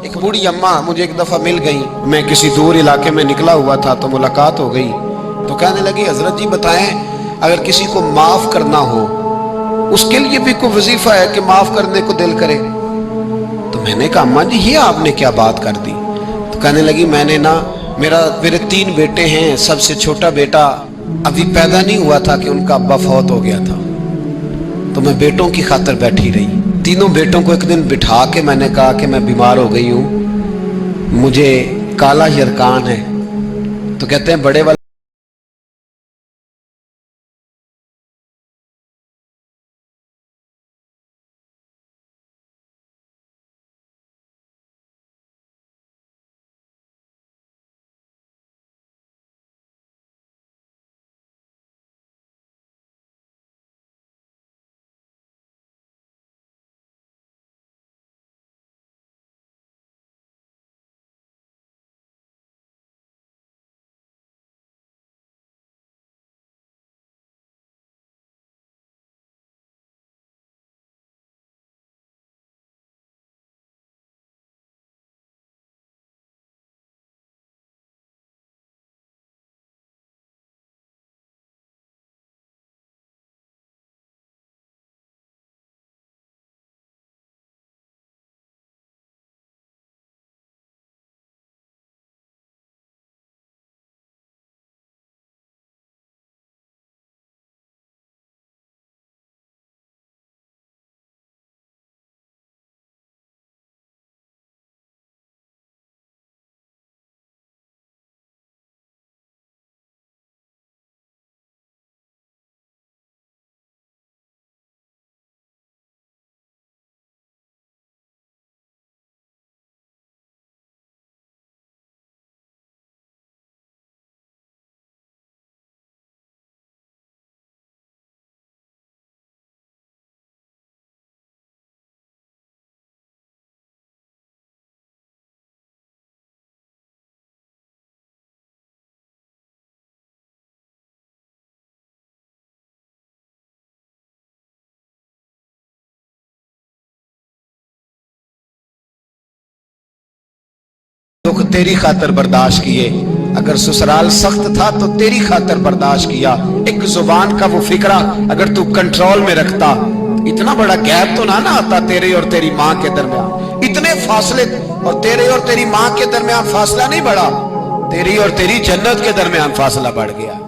एक बूढ़ी अम्मा मुझे एक दफा मिल गई। मैं किसी दूर इलाके में निकला हुआ था तो मुलाकात हो गई। तो कहने लगी, हजरत जी बताएं, अगर किसी को माफ करना हो उसके लिए भी कोई वजीफा है कि माफ करने को दिल करे? तो मैंने कहा, अम्मा जी ये आपने क्या बात कर दी? तो कहने लगी, मैंने ना मेरे 3 बेटे हैं, सबसे छोटा बेटा अभी पैदा नहीं हुआ था कि उनका अब्बा फौत हो गया था। तो मैं बेटों की खातिर बैठी रही। तीनों बेटों को एक दिन बिठा के मैंने कहा कि मैं बीमार हो गई हूं, मुझे काला यरकान है। तो कहते हैं बड़े वाले दुख तेरी खातर बर्दाश्त किए, अगर ससुराल सख्त था तो तेरी खातर बर्दाश्त किया। एक जुबान का वो फिक्रा अगर तू कंट्रोल में रखता, इतना बड़ा गैप तो ना आता तेरे और तेरी माँ के दरमियान। इतने फासले, और तेरे और तेरी माँ के दरमियान फासला नहीं बढ़ा, तेरी और तेरी जन्नत के दरमियान फासला बढ़ गया।